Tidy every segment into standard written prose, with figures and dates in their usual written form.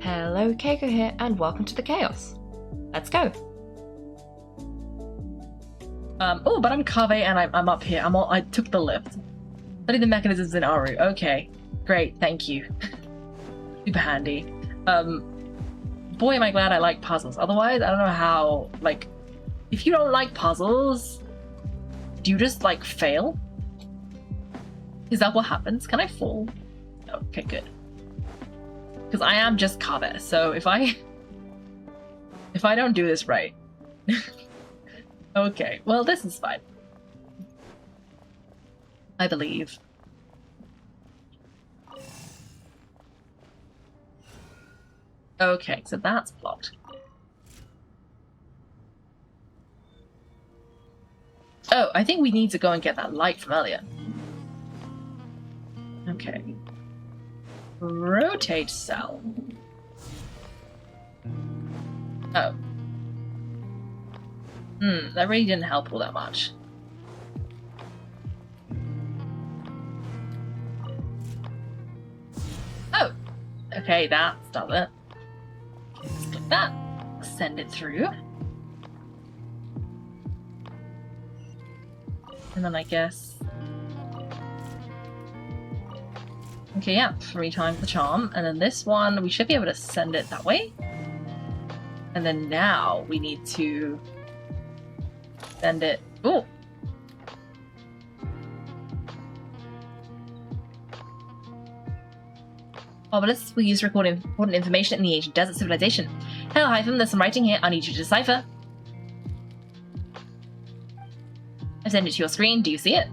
Hello, Kaiko here, and welcome to the chaos. Let's go. Oh, but I'm Kaveh and I'm up here. I took the lift. Study the mechanisms in Aaru. Okay, great, thank you. Super handy. Boy, am I glad I like puzzles. Otherwise, I don't know how. Like, if you don't like puzzles, do you just like fail? Is that what happens? Can I fall? Okay, good. Because I am just Kaveh, so if I don't do this right. Okay, well, this is fine. I believe. Okay, so that's blocked. Oh, I think we need to go and get that light from earlier. Okay. Rotate cell. Oh. That really didn't help all that much. Oh! Okay, that does it. Let's click that. Send it through. And then I guess... Okay, yeah, 3 times the charm. And then this one, we should be able to send it that way. And then now we need to send it... Ooh! Obelisks will use to record important information in the ancient desert civilization. Hello, Alhaitham, there's some writing here I need you to decipher. I send it to your screen. Do you see it?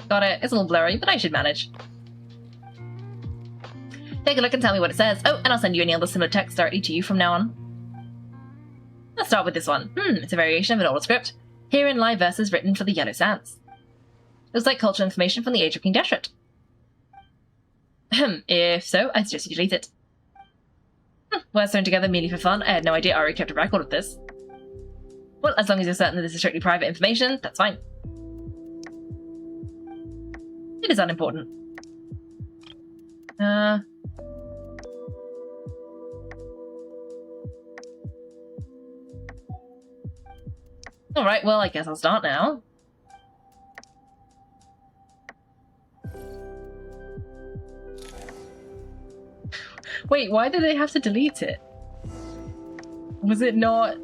Got it. It's a little blurry, but I should manage. Take a look and tell me what it says. Oh, and I'll send you any other similar text directly to you from now on. Let's start with this one. It's a variation of an older script. Herein lie verses written for the Yellow Sands. Looks like cultural information from the age of King Deshret. If so, I suggest you delete it. Words thrown together merely for fun. I had no idea Aaru kept a record of this. Well, as long as you're certain that this is strictly private information, that's fine. It is unimportant. Alright, well, I guess I'll start now. Wait, why did they have to delete it? Was it not...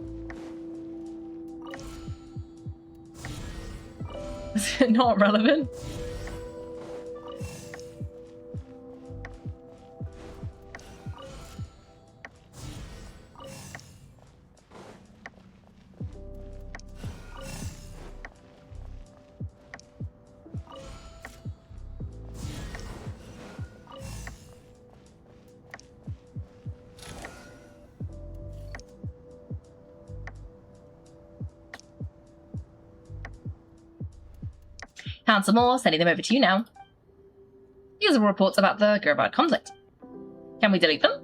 Was it not relevant? Found some more, sending them over to you now. These are reports about the Gerard conflict. Can we delete them?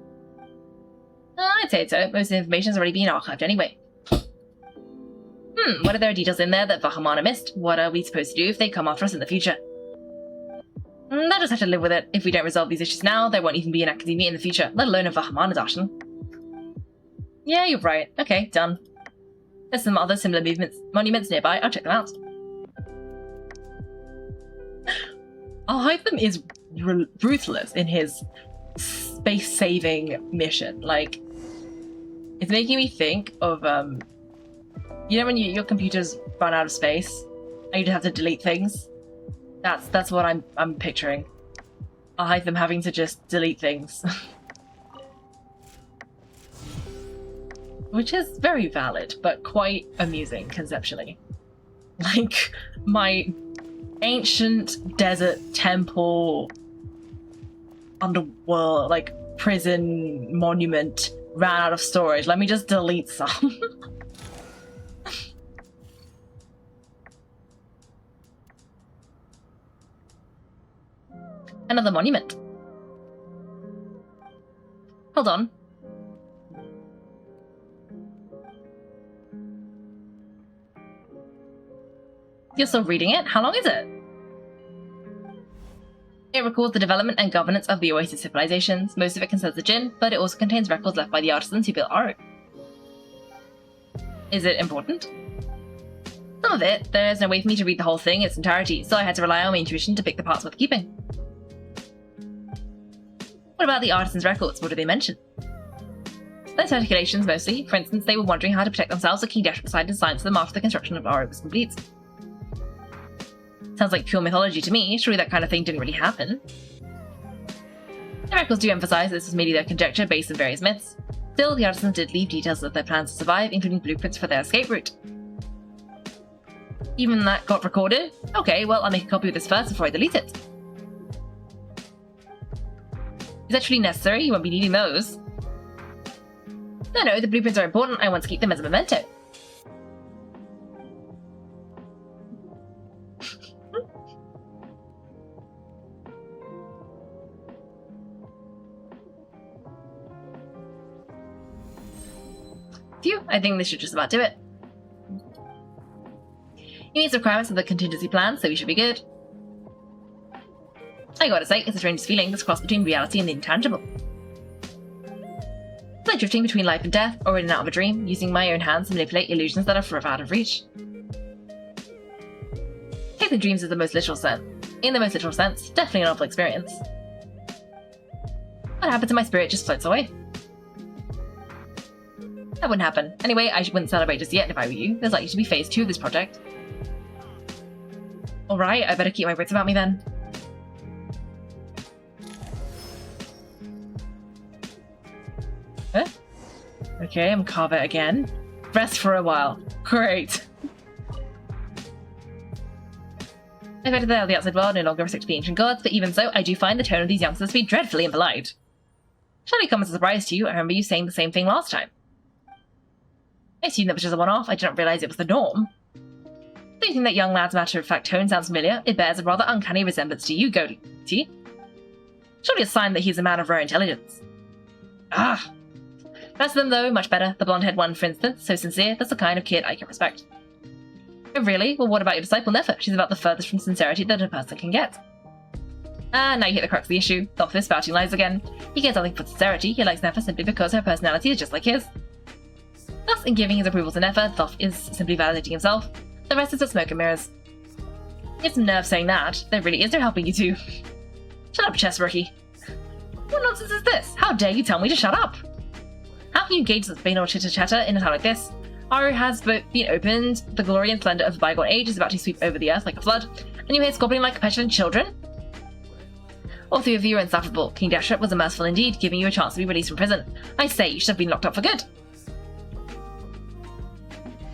I'd say so. Most of the information's already been archived anyway. What are there details in there that Vahamana missed? What are we supposed to do if they come after us in the future? They'll just have to live with it. If we don't resolve these issues now, there won't even be an academia in the future, let alone a Vahamana Darshan. Yeah, you're right. Okay, done. There's some other similar monuments nearby. I'll check them out. Alhaitham is ruthless in his space-saving mission. Like, it's making me think of, you know when your computers run out of space and you just have to delete things? That's what I'm picturing. Alhaitham having to just delete things. Which is very valid, but quite amusing conceptually. Like, my ancient desert temple underworld, like, prison monument ran out of storage. Let me just delete some. Another monument. Hold on. You're still reading it? How long is it? It records the development and governance of the Oasis civilizations. Most of it concerns the Jinn, but it also contains records left by the artisans who built Aaru. Is it important? Some of it. There's no way for me to read the whole thing in its entirety, so I had to rely on my intuition to pick the parts worth keeping. What about the artisans' records? What do they mention? Their speculations mostly. For instance, they were wondering how to protect themselves, so King Deshret decided to science them after the construction of Aaru was complete. Sounds like pure mythology to me. Surely that kind of thing didn't really happen. The records do emphasize this was merely their conjecture based on various myths. Still, the artisans did leave details of their plans to survive, including blueprints for their escape route. Even that got recorded? Okay, well, I'll make a copy of this first before I delete it. Is that truly necessary? You won't be needing those. No, the blueprints are important. I want to keep them as a memento. Phew, I think this should just about do it. He meets the requirements of the contingency plan, so we should be good. I gotta say, it's a strange feeling, this cross between reality and the intangible. It's like drifting between life and death, or in and out of a dream, using my own hands to manipulate illusions that are forever out of reach. Take the dreams in the most literal sense. In the most literal sense, definitely an awful experience. What happened to my spirit just floats away. That wouldn't happen. Anyway, I wouldn't celebrate just yet if I were you. There's likely to be phase 2 of this project. Alright, I better keep my wits about me then. Huh? Okay, I'm Kaveh again. Rest for a while. Great. I bet that the outside world no longer respects the ancient gods, but even so, I do find the tone of these youngsters to be dreadfully impolite. Surely come as a surprise to you, I remember you saying the same thing last time. I assumed that was just a one-off, I didn't realise it was the norm. Do you think that young lad's matter-of-fact tone sounds familiar? It bears a rather uncanny resemblance to you, Goldie. Surely a sign that he's a man of rare intelligence. Ah! Rest of them, though, much better. The blonde-haired one, for instance, so sincere, that's the kind of kid I can respect. Oh, really? Well, what about your disciple Nefer? She's about the furthest from sincerity that a person can get. Ah, now you hit the crux of the issue. Thoth is spouting lies again. He cares nothing for sincerity, he likes Nefer simply because her personality is just like his. Thus, in giving his approval to Nefer, Thoth is simply validating himself. The rest is just smoke and mirrors. You have some nerve saying that. There really is no helping you two. Shut up, chess rookie. What nonsense is this? How dare you tell me to shut up? How can you gauge such banal chitter-chatter in a time like this? Aaru has been opened, the glory and splendor of the bygone age is about to sweep over the earth like a flood, and you hear squabbling like petulant children? All three of you are insufferable. King Deshret was merciful indeed, giving you a chance to be released from prison. I say, you should have been locked up for good.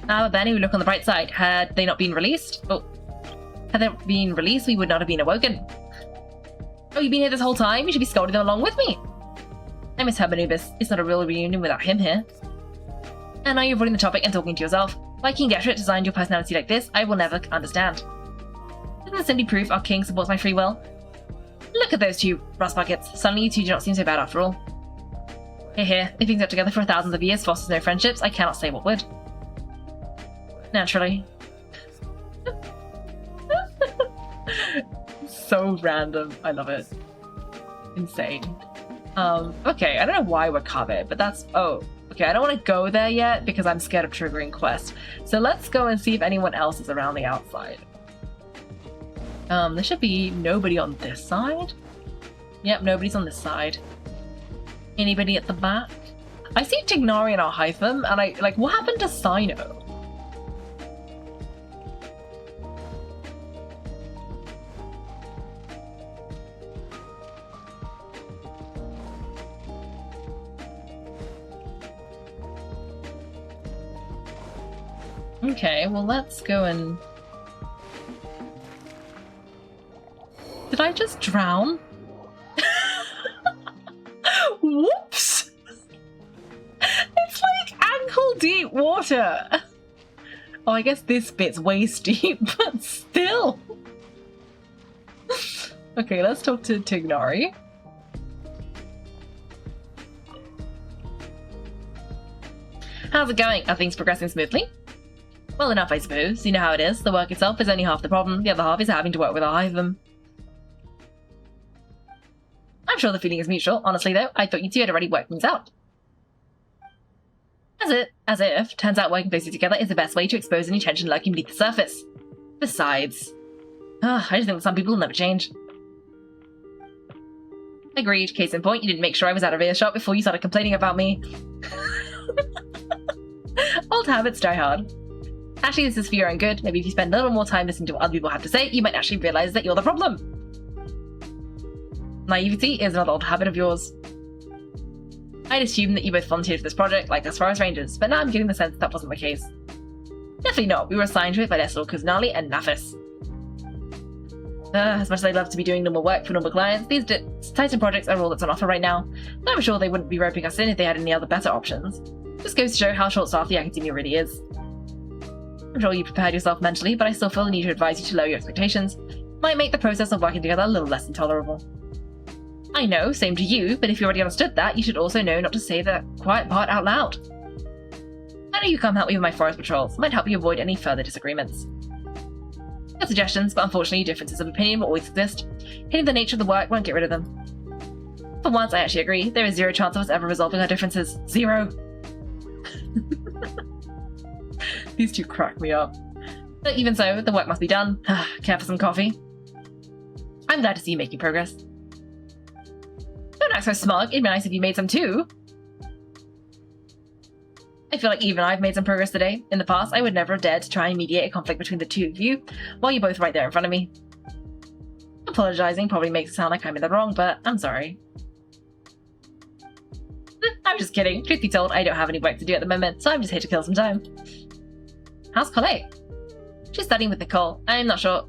But then, we look on the bright side. Had they not been released? Had they been released, we would not have been awoken. Oh, you've been here this whole time? You should be scolding them along with me. I miss Hermanubis. It's not a real reunion without him here. And now you're avoiding the topic and talking to yourself. Why King Deshret designed your personality like this, I will never understand. Isn't this simply proof our king supports my free will? Look at those two brass buckets. Suddenly you two do not seem so bad after all. Here, if things got together for thousands of years fosters no friendships, I cannot say what would. Naturally. So random. I love it. Insane. Okay, I don't know why we're Kaveh, but that's... Oh, okay, I don't want to go there yet because I'm scared of triggering quest. So let's go and see if anyone else is around the outside. There should be nobody on this side. Yep, nobody's on this side. Anybody at the back? I see Tignari and Alhaitham, and I... Like, what happened to Sino? Okay, well let's go and... Did I just drown? Whoops! It's like ankle deep water! Oh, I guess this bit's waist deep, but still! Okay, let's talk to Tignari. How's it going? Are things progressing smoothly? Well enough, I suppose. You know how it is. The work itself is only half the problem. The other half is having to work with Alhaitham. I'm sure the feeling is mutual. Honestly, though, I thought you two had already worked things out. As if, turns out working closely together is the best way to expose any tension lurking beneath the surface. Besides... I just think that some people will never change. Agreed. Case in point, you didn't make sure I was out of earshot before you started complaining about me. Old habits die hard. Actually, this is for your own good. Maybe if you spend a little more time listening to what other people have to say, you might actually realize that you're the problem. Naivety is another old habit of yours. I'd assumed that you both volunteered for this project, like as Forest Rangers, but now I'm getting the sense that wasn't the case. Definitely not. We were assigned to it by Nestle, Kuznali, and Nafis. As much as I'd love to be doing normal work for normal clients, these Titan projects are all that's on offer right now. But I'm sure they wouldn't be roping us in if they had any other better options. Just goes to show how short-staffed the academia really is. I'm sure you prepared yourself mentally, but I still feel the need to advise you to lower your expectations. Might make the process of working together a little less intolerable. I know, same to you, but if you already understood that, you should also know not to say the quiet part out loud. I know you come help me with my forest patrols. Might help you avoid any further disagreements. Good suggestions, but unfortunately differences of opinion will always exist. Hitting the nature of the work won't get rid of them. For once, I actually agree. There is zero chance of us ever resolving our differences. Zero. These two crack me up. But even so, the work must be done. Care for some coffee? I'm glad to see you making progress. Don't act so smug. It'd be nice if you made some too. I feel like even I've made some progress today. In the past, I would never have dared to try and mediate a conflict between the two of you, while you're both right there in front of me. Apologizing probably makes it sound like I'm in the wrong, but I'm sorry. I'm just kidding. Truth be told, I don't have any work to do at the moment, so I'm just here to kill some time. How's Colette? She's studying with Nicole. I'm not sure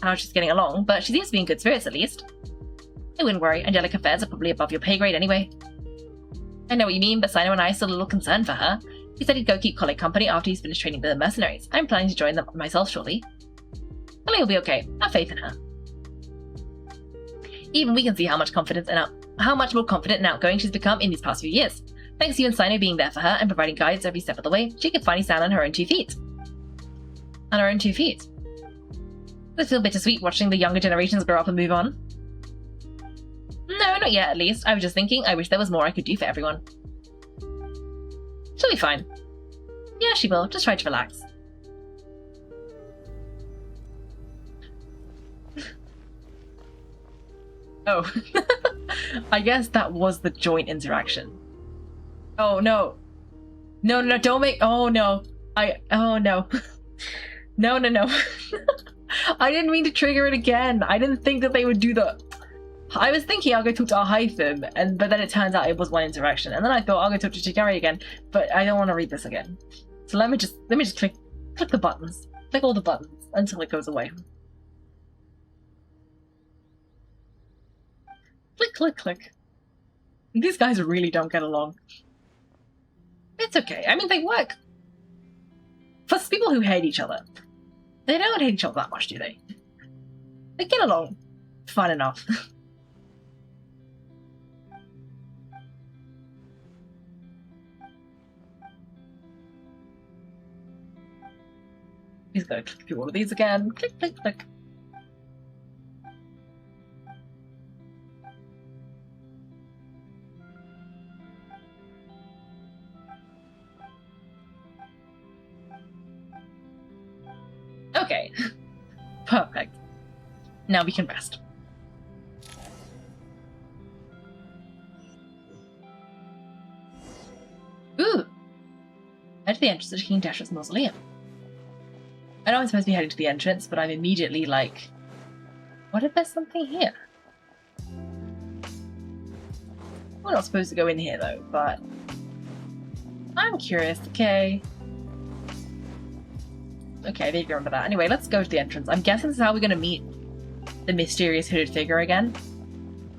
how she's getting along, but she seems to be in good spirits at least. I wouldn't worry, angelic affairs are probably above your pay grade anyway. I know what you mean, but Sino and I are still a little concerned for her. He said he'd go keep Colette company after he's finished training with the mercenaries. I'm planning to join them myself shortly. Colette will be okay. Have faith in her. Even we can see how much more confident and outgoing she's become in these past few years. Thanks to you and Sino being there for her and providing guidance every step of the way, she can finally stand on her own 2 feet. On her own 2 feet. Does it feel bittersweet watching the younger generations grow up and move on? No, not yet, at least. I was just thinking, I wish there was more I could do for everyone. She'll be fine. Yeah, she will. Just try to relax. Oh. I guess that was the joint interaction. Oh, no. No, don't make... Oh, no. Oh, no. No. I didn't mean to trigger it again. I didn't think that they would do the... I was thinking I'll go talk to Alhaitham, but then it turns out it was one interaction. And then I thought I'll go talk to Chigari again, but I don't want to read this again. So let me just click the buttons. Click all the buttons until it goes away. Click. These guys really don't get along. It's okay. I mean, they work. For people who hate each other, they don't hate each other that much, do they? They get along fine enough. He's gonna click through all of these again. Click. Okay. Perfect. Now we can rest. Ooh! Head to the entrance to King Dash's Mausoleum. I know I'm supposed to be heading to the entrance, but I'm immediately like, what if there's something here? We're not supposed to go in here though, but I'm curious, okay. Okay, there you go, remember that. Anyway, let's go to the entrance. I'm guessing this is how we're going to meet the mysterious hooded figure again,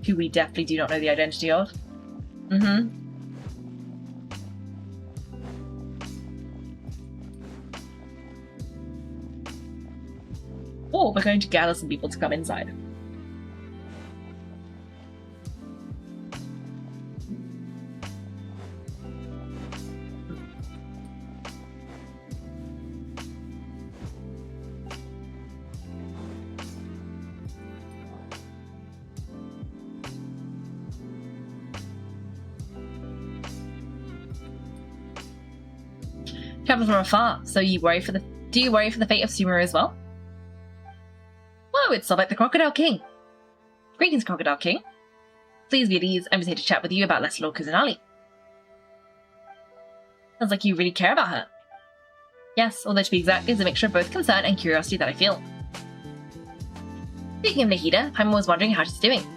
who we definitely do not know the identity of. Or we're going to gather some people to come inside. Traveled from afar, so do you worry for the fate of Sumeru as well? Whoa, it's like the Crocodile King. Greetings, Crocodile King. Please be at ease. I'm just here to chat with you about Lesser Lord Kusanali. Sounds like you really care about her. Yes, although to be exact, it's a mixture of both concern and curiosity that I feel. Speaking of Nahida, Paimon was wondering how she's doing.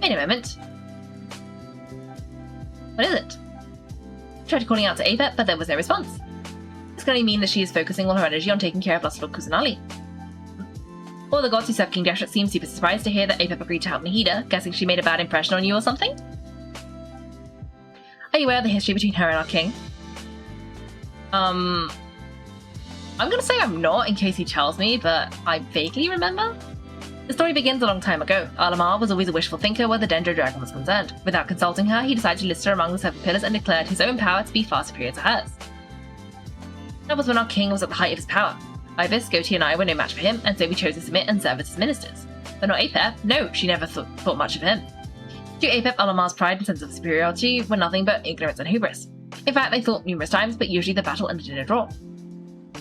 Wait a moment. What is it? I tried calling out to Apep, but there was no response. This can only mean that she is focusing all her energy on taking care of Lesser Lord Kusanali. All the gods who serve King Deshret seem super surprised to hear that Apep agreed to help Nahida, guessing she made a bad impression on you or something? Are you aware of the history between her and our king? I'm gonna say I'm not, in case he tells me, but I vaguely remember. The story begins a long time ago. Alamar was always a wishful thinker where the Dendro Dragon was concerned. Without consulting her, he decided to list her among the 7 pillars and declared his own power to be far superior to hers. That was when our king was at the height of his power. Ibis, Goatee and I were no match for him, and so we chose to submit and serve as his ministers. But not Apep. No, she never thought much of him. To Apep, Alamar's pride and sense of superiority were nothing but ignorance and hubris. In fact, they fought numerous times, but usually the battle ended in a draw.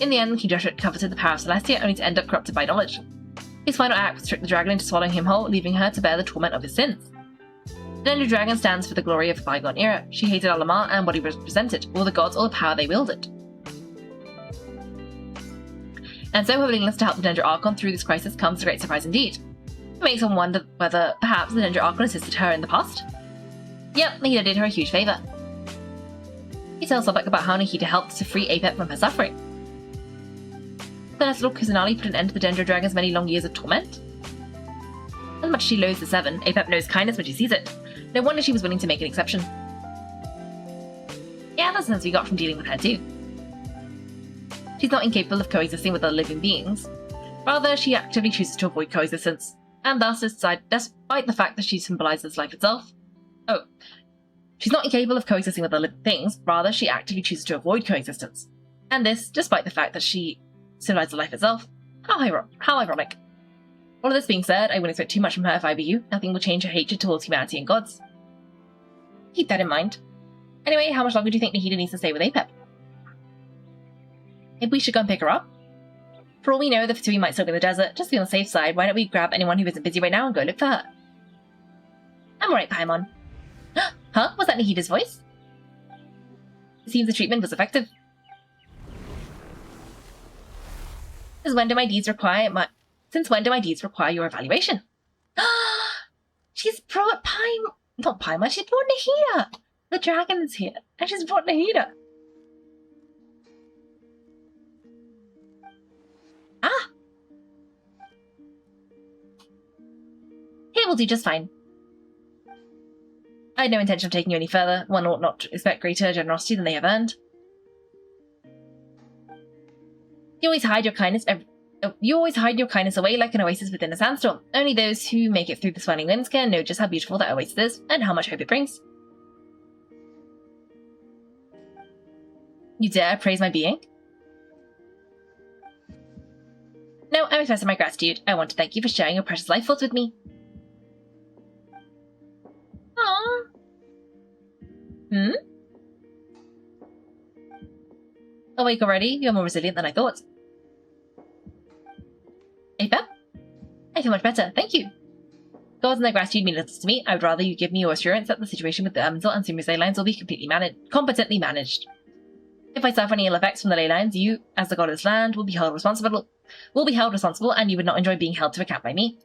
In the end, King Deshret coveted the power of Celestia, only to end up corrupted by knowledge. His final act was to trick the dragon into swallowing him whole, leaving her to bear the torment of his sins. The Dendro Dragon stands for the glory of the bygone era. She hated Alamar and what he represented, all the gods, all the power they wielded. And so her willingness to help the Dendro Archon through this crisis comes as a great surprise indeed. It makes one wonder whether perhaps the Dendro Archon assisted her in the past. Yep, Nahida did her a huge favour. He tells Sobek about how Nahida helped to free Apep from her suffering. The Lesser Lord Kusanali put an end to the Dendro Dragon's many long years of torment. As much as she loathes the 7, Apep knows kindness when she sees it. No wonder she was willing to make an exception. Yeah, that's the sense we got from dealing with her too. She's not incapable of coexisting with other living beings. Rather, she actively chooses to avoid coexistence, and thus, despite the fact that she symbolizes life itself. Oh. She's not incapable of coexisting with other living things, rather, she actively chooses to avoid coexistence. And this, despite the fact that she symbolizes life itself. How ironic. All of this being said, I wouldn't expect too much from her if I were you. Nothing will change her hatred towards humanity and gods. Keep that in mind. Anyway, how much longer do you think Nahida needs to stay with Apep? Maybe we should go and pick her up? For all we know, the Fatui might still be in the desert. Just to be on the safe side, why don't we grab anyone who isn't busy right now and go look for her? I'm alright, Paimon. Huh? Was that Nahida's voice? It seems the treatment was effective. Since when do my deeds require your evaluation? She's brought not Paimon, she's brought Nahida! The dragon is here, and she's brought Nahida. Ah! Here will do just fine. I had no intention of taking you any further. One ought not to expect greater generosity than they have earned. You always hide your kindness away like an oasis within a sandstorm. Only those who make it through the swirling winds can know just how beautiful that oasis is, and how much hope it brings. You dare praise my being? No, I'm expressing my gratitude. I want to thank you for sharing your precious life force with me. Aww. Awake already? You're more resilient than I thought. Apep? I feel much better, thank you. Gods and their gratitude mean little to me. I would rather you give me your assurance that the situation with the Ermintel and Sumeru's ley lines will be competently managed. If I suffer any ill effects from the ley lines, you, as the god of this land, will be held responsible, and you would not enjoy being held to account by me.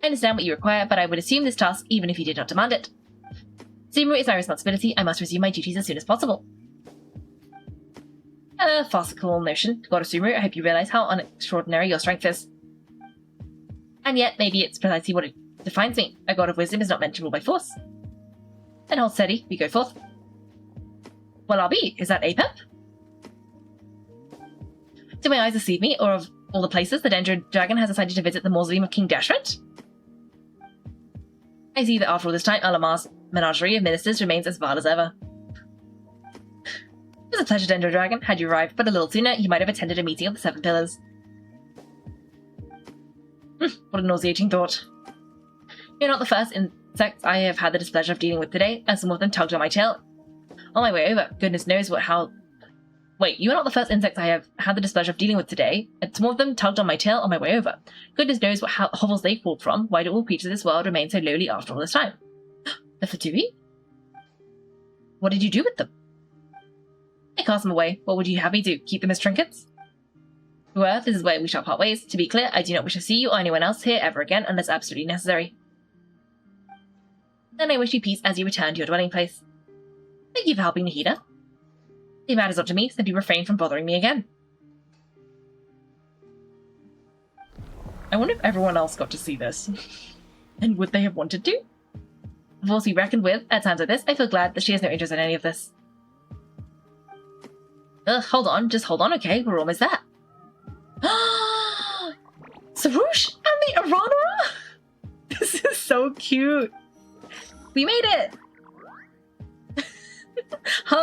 I understand what you require, but I would assume this task even if you did not demand it. Sumeru is my responsibility. I must resume my duties as soon as possible. A farcical notion, God of Sumeru. I hope you realize how extraordinary your strength is. And yet, maybe it's precisely what defines me. A god of wisdom is not meant to rule by force. Then hold steady, we go forth. Well, I'll be. Is that Apep? Do my eyes deceive me, or of all the places, the Dendro Dragon has decided to visit the Mausoleum of King Deshret? I see that after all this time, Alamar's menagerie of ministers remains as vile as ever. It was a pleasure, Dendro Dragon. Had you arrived but a little sooner, you might have attended a meeting of the 7 Pillars. What a nauseating thought. You're not the first insects I have had the displeasure of dealing with today, and some of them tugged on my tail. On my way over, goodness knows how... Wait, you are not the first insects I have had the displeasure of dealing with today, and some of them tugged on my tail on my way over. Goodness knows what hovels they crawled from. Why do all creatures of this world remain so lowly after all this time? The Fatui? What did you do with them? I cast them away. What would you have me do? Keep them as trinkets? To Earth, this is where we shall part ways. To be clear, I do not wish to see you or anyone else here ever again unless absolutely necessary. Then I wish you peace as you return to your dwelling place. Thank you for helping Nahida. It matters not to me, simply refrain from bothering me again. I wonder if everyone else got to see this. And would they have wanted to? The force we reckoned with at times like this, I feel glad that she has no interest in any of this. Ugh, hold on, just hold on, okay? We're almost there. Sorush and the Aranara? This is so cute. We made it!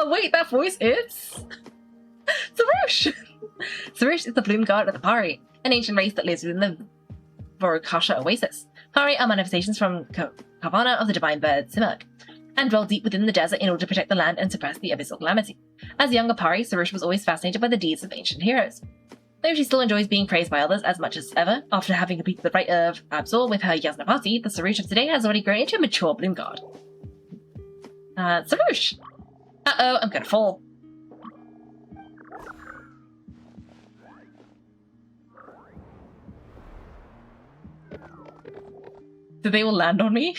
Wait, that voice is... Sorush! Sorush is the bloom god of the Pari, an ancient race that lives within the Vorokasha Oasis. Pari are manifestations from Kavana of the divine bird Simurg, and dwell deep within the desert in order to protect the land and suppress the abyssal calamity. As a younger Pari, Sorush was always fascinated by the deeds of ancient heroes. Though she still enjoys being praised by others as much as ever, after having completed the rite of Absol with her Yasnapati, the Sorush of today has already grown into a mature bloom god. Sorush! Uh-oh, I'm gonna fall. Did they all land on me?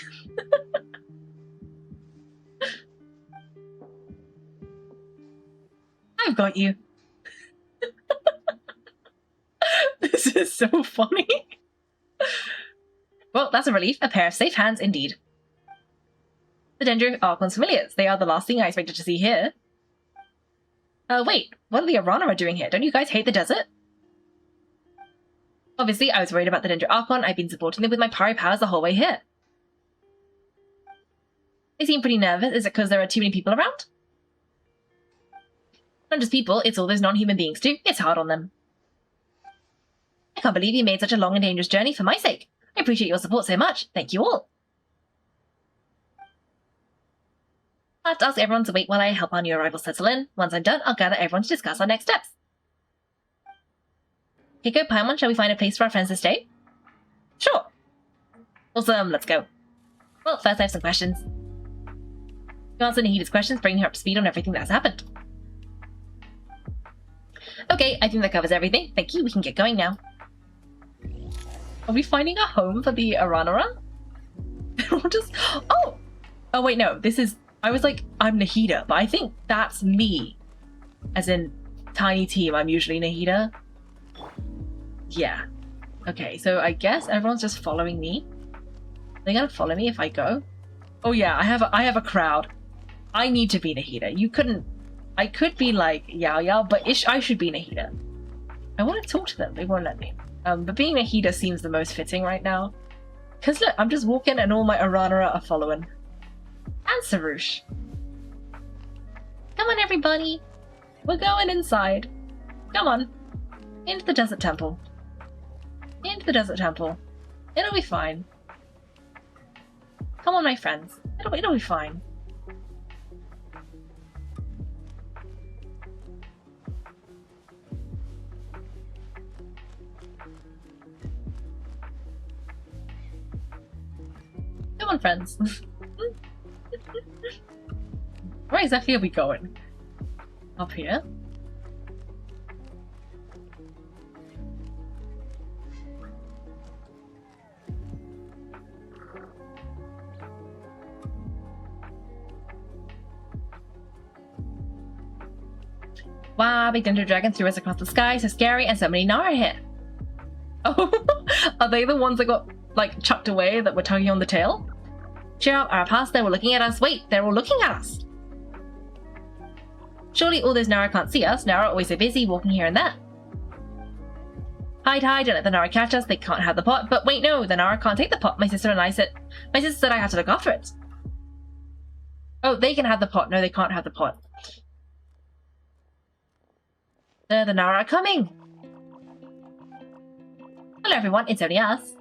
I've got you. This is so funny. Well, that's a relief. A pair of safe hands indeed. The Dendro Archon's familiars. They are the last thing I expected to see here. Wait. What are the Aranara doing here? Don't you guys hate the desert? Obviously, I was worried about the Dendro Archon. I've been supporting them with my Pari powers the whole way here. They seem pretty nervous. Is it because there are too many people around? Not just people, it's all those non-human beings too. It's hard on them. I can't believe you made such a long and dangerous journey for my sake. I appreciate your support so much. Thank you all. I'll have to ask everyone to wait while I help our new arrivals settle in. Once I'm done, I'll gather everyone to discuss our next steps. Kaiko, Paimon, shall we find a place for our friends to stay? Sure. Awesome, let's go. Well, first I have some questions. To answer Nahida's questions, bring her up to speed on everything that has happened. Okay, I think that covers everything. Thank you, we can get going now. Are we finding a home for the Aranara? They're all just... Oh! Oh wait, no, this is... I was like, I'm Nahida, but I think that's me. As in, tiny team, I'm usually Nahida. Yeah. Okay, so I guess everyone's just following me. They're gonna follow me if I go? Oh yeah, I have a crowd. I need to be Nahida. You couldn't... I could be like Yao, but I should be Nahida. I want to talk to them, they won't let me. But being Nahida seems the most fitting right now. Because look, I'm just walking and all my Aranara are following. And Sorush. Come on, everybody. We're going inside. Come on. Into the desert temple. Into the desert temple. It'll be fine. Come on, my friends. It'll be fine. Come on, friends. Where exactly are we going? Up here? Wow, big Dendro Dragon threw us across the sky, so scary, and so many Nara here. Oh, are they the ones that got, like, chucked away that were tugging on the tail? Cheer up, our past, they were looking at us. Wait, they're all looking at us. Surely all those Nara can't see us. Nara are always so busy walking here and there. Hide, don't let the Nara catch us. They can't have the pot. But wait, no, the Nara can't take the pot. My sister said I had to look after it. Oh, they can have the pot. No, they can't have the pot. The Nara are coming. Hello, everyone. It's only us.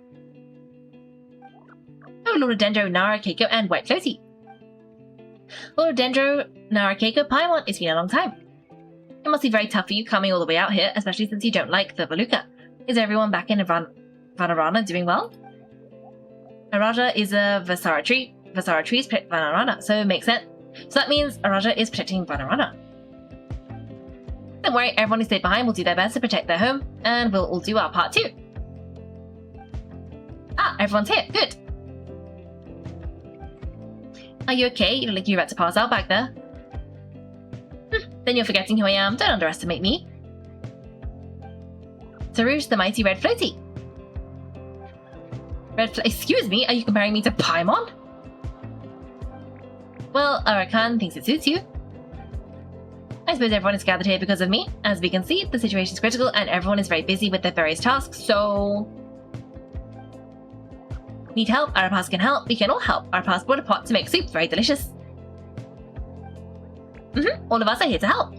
Oh, Lord of Dendro, Nara, Kaiko, and White Floaty. Lord Dendro, Nara, Kaiko, Paimon, it's been a long time. It must be very tough for you coming all the way out here, especially since you don't like the Baluka. Is everyone back in Vanarana doing well? Araja is a Vasara tree. Vasara trees protect Vanarana, so it makes sense. So that means Araja is protecting Vanarana. Don't worry, everyone who stayed behind will do their best to protect their home, and we'll all do our part too. Ah, everyone's here. Good. Are you okay? You look like you're about to pass out back there. Then you're forgetting who I am. Don't underestimate me. Sorush, the mighty red floaty. Excuse me, are you comparing me to Paimon? Well, Arakan thinks it suits you. I suppose everyone is gathered here because of me. As we can see, the situation is critical and everyone is very busy with their various tasks, so... Need help? Arapas can help. We can all help. Arapas brought a pot to make soup. Very delicious. All of us are here to help.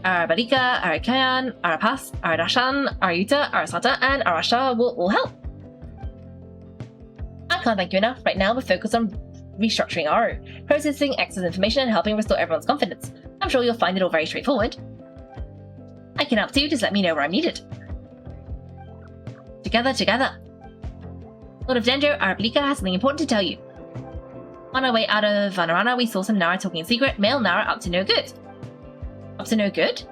Arabalika, Arakayan, Arapas, Aradashan, Arayuta, Arasata, and Arasha will all help. I can't thank you enough. Right now, we're focused on restructuring Aaru, processing excess information and helping restore everyone's confidence. I'm sure you'll find it all very straightforward. I can help too, just let me know where I'm needed. Together. Lord of Dendro, Arabalika has something important to tell you. On our way out of Vanarana, we saw some Nara talking in secret, male Nara up to no good. Up to no good?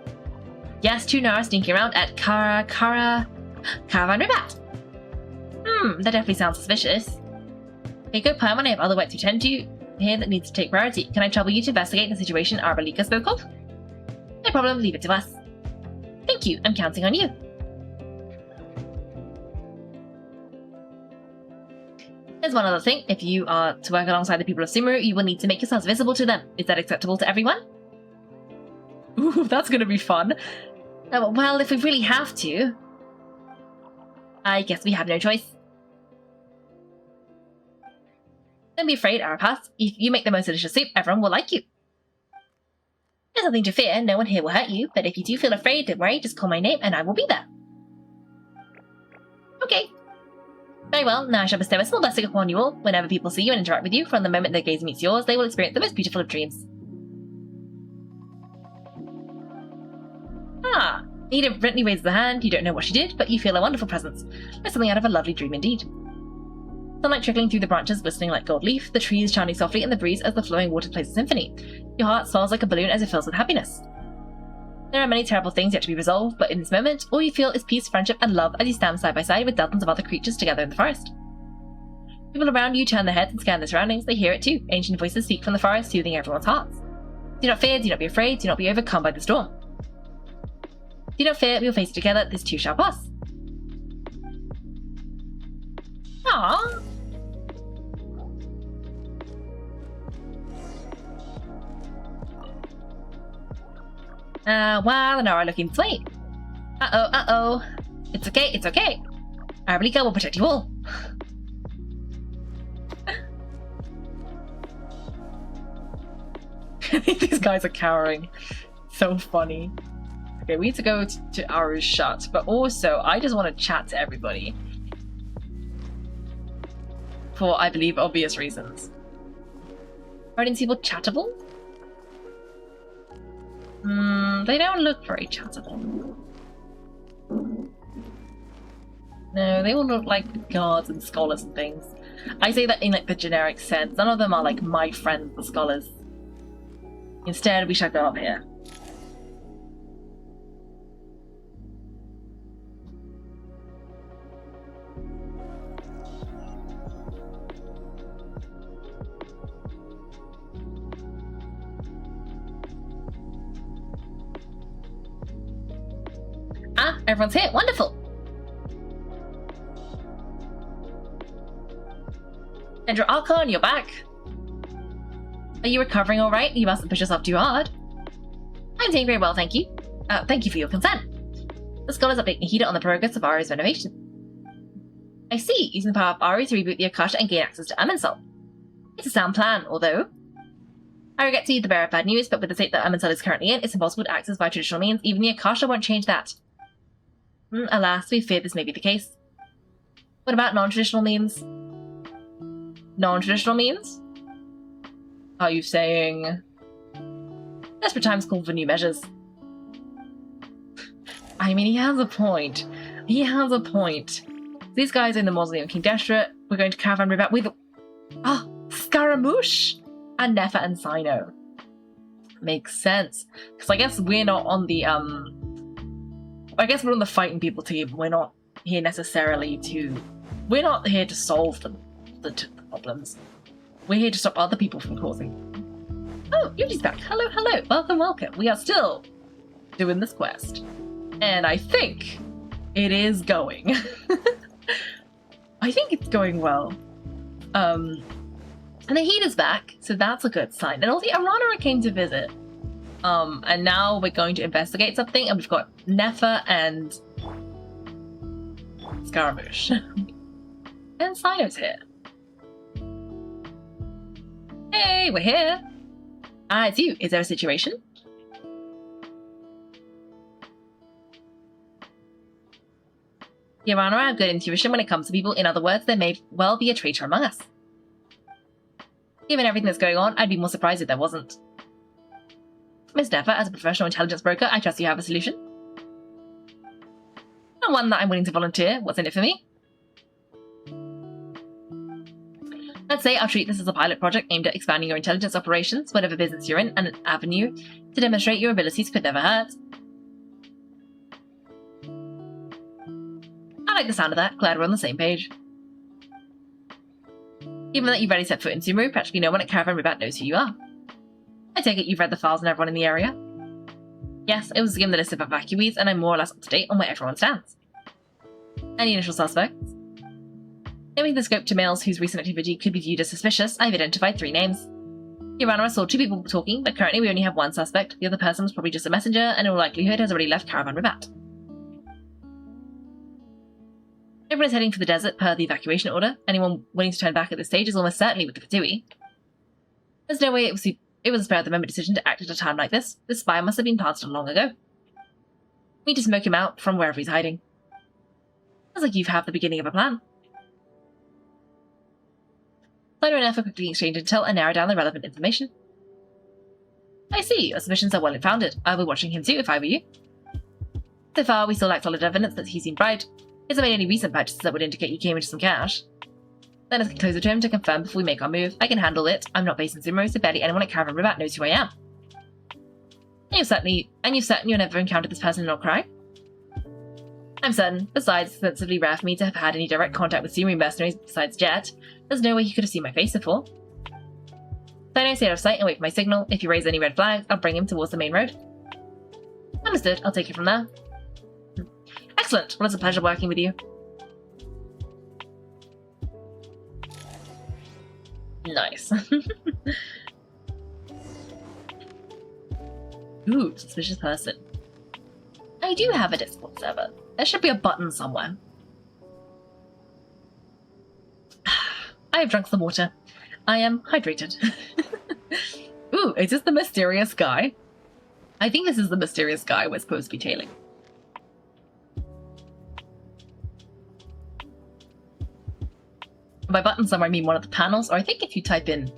Yes, 2 Nara sneaking around at Caravan Ribat. That definitely sounds suspicious. Kaiko, Paimon, I have other work to attend to here that needs to take priority. Can I trouble you to investigate the situation Arabalika spoke of? No problem, leave it to us. Thank you, I'm counting on you. There's one other thing. If you are to work alongside the people of Sumeru, you will need to make yourselves visible to them. Is that acceptable to everyone? Ooh, that's gonna be fun. Well, if we really have to... I guess we have no choice. Don't be afraid, Arapas. If you make the most delicious soup, everyone will like you. There's nothing to fear, no one here will hurt you, but if you do feel afraid, don't worry, just call my name and I will be there. Okay. Very well, now I shall bestow a small blessing upon you all. Whenever people see you and interact with you, from the moment their gaze meets yours, they will experience the most beautiful of dreams. Ah, Nahida gently raises her hand. You don't know what she did, but you feel a wonderful presence. Like something out of a lovely dream indeed. Sunlight trickling through the branches, glistening like gold leaf, the trees churning softly in the breeze as the flowing water plays a symphony. Your heart swells like a balloon as it fills with happiness. There are many terrible things yet to be resolved, but in this moment, all you feel is peace, friendship, and love as you stand side by side with dozens of other creatures together in the forest. People around you turn their heads and scan their surroundings. They hear it too. Ancient voices speak from the forest, soothing everyone's hearts. Do not fear, do not be afraid, do not be overcome by the storm. Do not fear, we will face it together, this too shall pass. Aww. Well, and are looking sweet. Uh-oh. It's okay. Arabalika will protect you all. These guys are cowering. So funny. Okay, we need to go to Aaru's shut, but also, I just want to chat to everybody. For, I believe, obvious reasons. Are these people chattable? They don't look very chattable. No, they all look like guards and scholars and things. I say that in like the generic sense. None of them are like my friends, the scholars. Instead, we shall go up here. Ah, everyone's here. Wonderful. Dendro Archon, you're back. Are you recovering all right? You mustn't push yourself too hard. I'm doing very well, thank you. Thank you for your consent. The scholars update Nahida on the progress of Aaru's renovation. I see. Using the power of Aaru to reboot the Akasha and gain access to Amensol. It's a sound plan, although... I regret to be the bearer of bad news, but with the state that Amensol is currently in, it's impossible to access by traditional means. Even the Akasha won't change that. Alas, we feared this may be the case. What about non-traditional means? Non-traditional means? Are you saying? Desperate times call for new measures. I mean, he has a point. He has a point. These guys are in the Mausoleum King Desperate. We're going to caravan river with Scaramouche and Nefa and Sino. Makes sense. Because I guess we're not on the I guess we're on the fighting people team. We're not here necessarily to. We're not here to solve the problems. We're here to stop other people from causing. Oh, Yuji's back. Hello, hello. Welcome, welcome. We are still doing this quest. And I think it is going. I think it's going well. And Nahida's back, so that's a good sign. And also Aranara came to visit. And now we're going to investigate something, and we've got Nefa and Scaramouche. And Sino's here. Hey, we're here. Ah, it's you. Is there a situation? Your Honor, I have good intuition when it comes to people. In other words, there may well be a traitor among us. Given everything that's going on, I'd be more surprised if there wasn't. Miss Nefa, as a professional intelligence broker, I trust you have a solution. And one that I'm willing to volunteer. What's in it for me? Let's say I'll treat this as a pilot project aimed at expanding your intelligence operations, whatever business you're in, and an avenue to demonstrate your abilities could never hurt. I like the sound of that. Glad we're on the same page. Given that you've already set foot in Sumeru, practically no one at Caravan Ribat knows who you are. I take it you've read the files on everyone in the area? Yes, it was given the list of evacuees, and I'm more or less up to date on where everyone stands. Any initial suspects? Knowing the scope to males whose recent activity could be viewed as suspicious, I've identified 3 names. Your saw 2 people talking, but currently we only have 1 suspect. The other person was probably just a messenger, and in all likelihood has already left Caravan Ribat. Everyone is heading for the desert per the evacuation order. Anyone willing to turn back at this stage is almost certainly with the Fatui. There's no way it was a spur-of-the-moment decision to act at a time like this. This spy must have been planted on long ago. We need to smoke him out from wherever he's hiding. Sounds like you have the beginning of a plan. Sino and Nefa quickly exchange intel and narrow down the relevant information. I see, your suspicions are well founded. I'll be watching him too if I were you. So far, we still lack solid evidence that he seemed bribed. He hasn't made any recent purchases that would indicate you came into some cash. Then let's get closer to him to confirm before we make our move. I can handle it. I'm not based in Sumeru, so barely anyone at Caravan Ribat knows who I am. You're certain you've never encountered this person in your crime? I'm certain. Besides, it's sensibly rare for me to have had any direct contact with Sumeru mercenaries besides Jet. There's no way he could have seen my face before. Sino, stay out of sight and wait for my signal. If you raise any red flags, I'll bring him towards the main road. Understood. I'll take it from there. Excellent. Well, it's a pleasure working with you. Nice. Ooh, suspicious person. I do have a Discord server. There should be a button somewhere. I have drunk some water. I am hydrated. Ooh, is this the mysterious guy? I think this is the mysterious guy we're supposed to be tailing. By button somewhere I mean one of the panels, or I think if you type in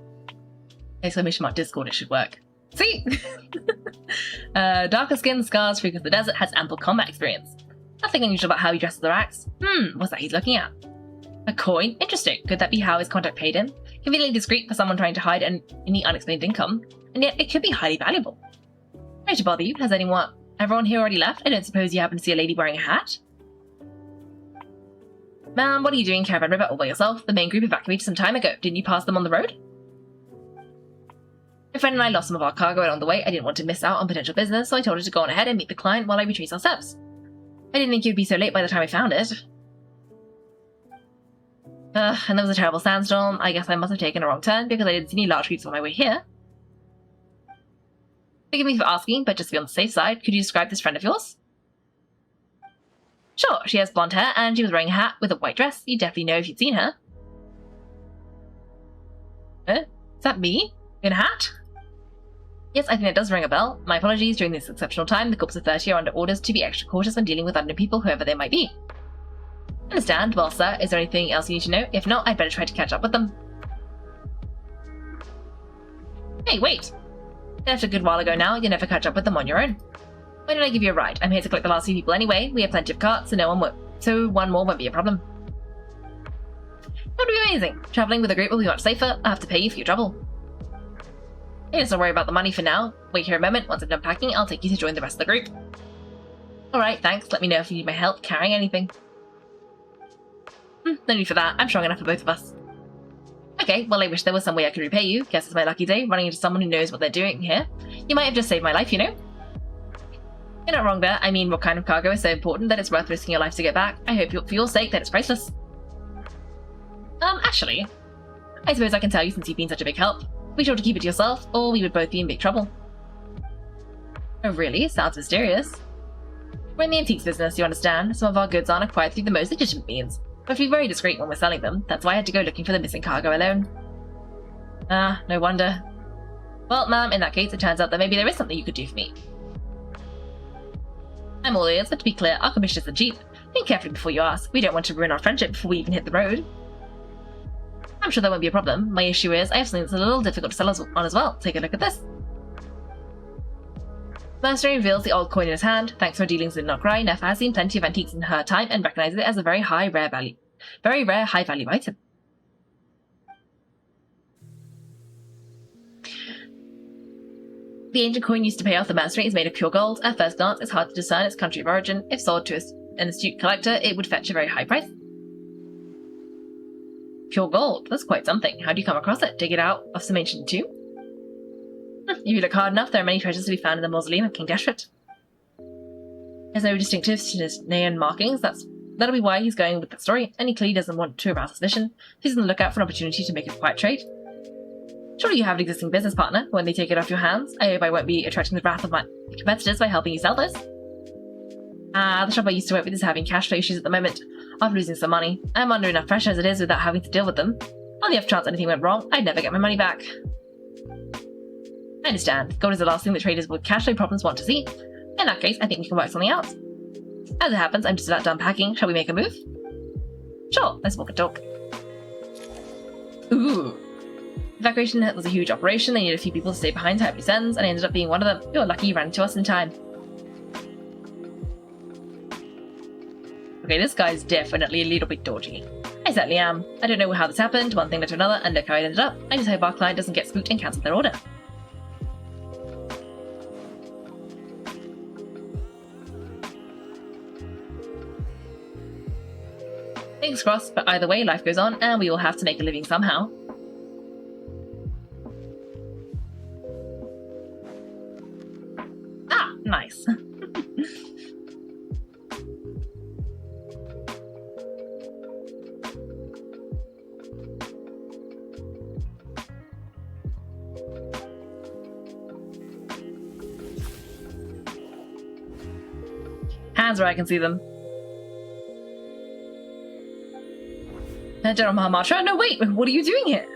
!Discord it should work. See? Darker skin, scars, freak of the desert, has ample combat experience. Nothing unusual about how he dresses or acts. What's that he's looking at? A coin? Interesting. Could that be how his contact paid him? Conveniently discreet for someone trying to hide any unexplained income, and yet it could be highly valuable. Sorry to bother you. Has everyone here already left? I don't suppose you happen to see a lady wearing a hat? Ma'am, what are you doing in Caravan River all by yourself? The main group evacuated some time ago. Didn't you pass them on the road? My friend and I lost some of our cargo along the way. I didn't want to miss out on potential business, so I told her to go on ahead and meet the client while I retrace our steps. I didn't think you'd be so late by the time I found it. And there was a terrible sandstorm. I guess I must have taken a wrong turn because I didn't see any large groups on my way here. Forgive me for asking, but just to be on the safe side, could you describe this friend of yours? Sure, she has blonde hair and she was wearing a hat with a white dress. You'd definitely know if you'd seen her. Is that me? In a hat? Yes, I think that does ring a bell. My apologies, during this exceptional time, the Corps of 30 are under orders to be extra cautious when dealing with unknown people, whoever they might be. Understand. Well, sir, is there anything else you need to know? If not, I'd better try to catch up with them. Hey, wait! They left a good while ago now, you'll never catch up with them on your own. Why don't I give you a ride? I'm here to collect the last few people anyway, we have plenty of carts, so one more won't be a problem. That would be amazing! Travelling with a group will be much safer, I'll have to pay you for your trouble. Hey, let's not worry about the money for now. Wait here a moment, once I'm done packing, I'll take you to join the rest of the group. Alright, thanks, let me know if you need my help carrying anything. No need for that, I'm strong enough for both of us. Okay, well I wish there was some way I could repay you. Guess it's my lucky day, running into someone who knows what they're doing here. You might have just saved my life, you know? You're not wrong there. I mean, what kind of cargo is so important that it's worth risking your life to get back? I hope for your sake that it's priceless. Actually, I suppose I can tell you since you've been such a big help. Be sure to keep it to yourself, or we would both be in big trouble. Oh really? Sounds mysterious. We're in the antiques business, you understand. Some of our goods aren't acquired through the most legitimate means. We have to be very discreet when we're selling them. That's why I had to go looking for the missing cargo alone. Ah, no wonder. Well, ma'am, in that case, it turns out that maybe there is something you could do for me. I'm all ears, but to be clear, our commission isn't cheap. Think carefully before you ask. We don't want to ruin our friendship before we even hit the road. I'm sure that won't be a problem. My issue is, I have something that's a little difficult to sell on as well. Take a look at this. Mercenary reveals the old coin in his hand. Thanks to her dealings with Nokrai, Neff has seen plenty of antiques in her time and recognizes it as a very rare, high value item. The ancient coin used to pay off the mercenary is made of pure gold. At first glance, it's hard to discern its country of origin. If sold to an astute collector, it would fetch a very high price. Pure gold? That's quite something. How do you come across it? Dig it out of some ancient tomb? If you look hard enough, there are many treasures to be found in the Mausoleum of King Deshret. There's no distinctives to his neon markings. That'll be why he's going with that story, and he clearly doesn't want to arouse suspicion. He's on the lookout for an opportunity to make a quiet trade. Surely you have an existing business partner. When they take it off your hands, I hope I won't be attracting the wrath of my competitors by helping you sell this. The shop I used to work with is having cash flow issues at the moment. After losing some money, I'm under enough pressure as it is without having to deal with them. On the off chance anything went wrong, I'd never get my money back. I understand. Gold is the last thing that traders with cash flow problems want to see. In that case, I think we can work something out. As it happens, I'm just about done packing. Shall we make a move? Sure, let's walk and talk. Ooh. Evacuation was a huge operation. They needed a few people to stay behind to help loose ends, and I ended up being one of them. You're lucky you ran into us in time. Okay, this guy's definitely a little bit dodgy. I certainly am. I don't know how this happened, one thing led to another, and look how it ended up. I just hope our client doesn't get spooked and cancel their order. Fingers crossed, but either way, life goes on, and we will have to make a living somehow. Ah, nice. Hands where I can see them. General Mahamatra? No, wait! What are you doing here?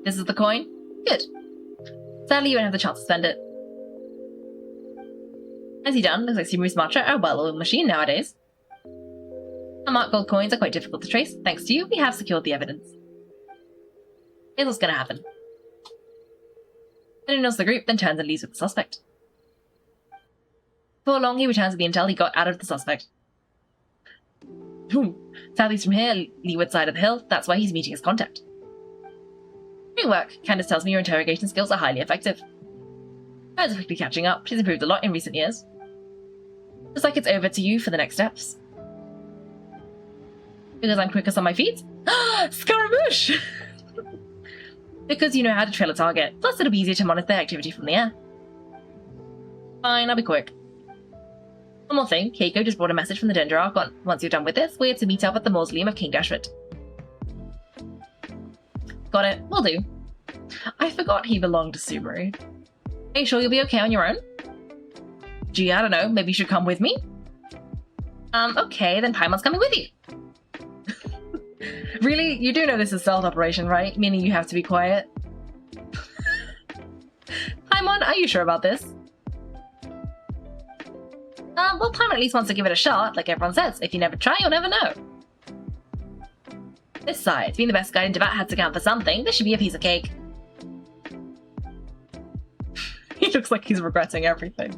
This is the coin? Good. Sadly, you won't have the chance to spend it. As he done? Looks like Subaru Sumatra are a well-oiled machine nowadays. Unmarked gold coins are quite difficult to trace. Thanks to you, we have secured the evidence. Here's what's gonna happen. Then he knows the group, then turns and leaves with the suspect. Before long, he returns with the intel he got out of the suspect. Southeast from here, leeward side of the hill, that's why he's meeting his contact. Great work. Candace tells me your interrogation skills are highly effective. Hers are quickly catching up. She's improved a lot in recent years. Looks like it's over to you for the next steps. Because I'm quickest on my feet? Scaramouche! Because you know how to trail a target. Plus, it'll be easier to monitor their activity from the air. Fine, I'll be quick. One more thing, Kaiko just brought a message from the Dendroarch. Once you're done with this, we're to meet up at the Mausoleum of King Deshret. Got it, will do. I forgot he belonged to Subaru. Are you sure you'll be okay on your own? Gee, I don't know, maybe you should come with me? Okay, then Paimon's coming with you. Really? You do know this is a stealth operation, right? Meaning you have to be quiet? Paimon, are you sure about this? Well, Paimon at least wants to give it a shot, like everyone says. If you never try, you'll never know. Besides, being the best guide into that had to count for something. This should be a piece of cake. He looks like he's regretting everything.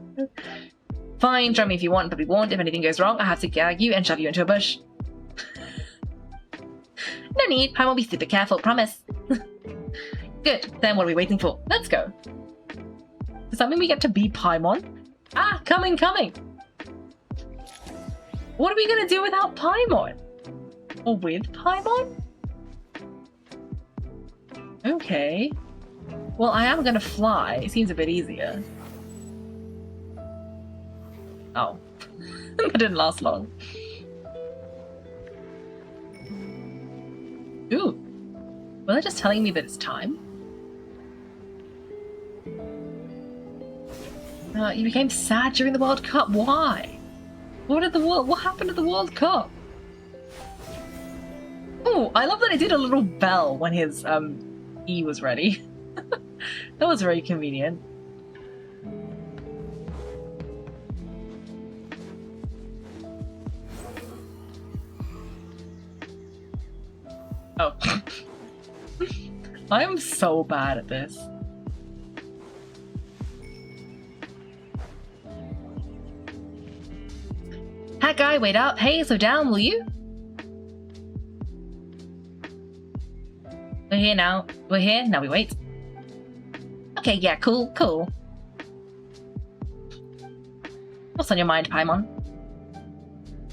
Fine, try me if you want, but be warned, if anything goes wrong, I have to gag you and shove you into a bush. No need, I won't be super careful, promise. Good, then what are we waiting for? Let's go. Does that mean we get to be Paimon? Ah, coming! What are we gonna do without Paimon? Or with Paimon? Okay. Well, I am gonna fly. It seems a bit easier. Oh. That didn't last long. Ooh. Were they just telling me that it's time? You became sad during the World Cup. Why? What happened at the World Cup? Oh, I love that it did a little bell when his E was ready. That was very convenient. Oh. I am so bad at this. Hat guy, wait up. Hey, slow down, will you? We're here now. We're here. Now we wait. Okay, yeah, cool. What's on your mind, Paimon?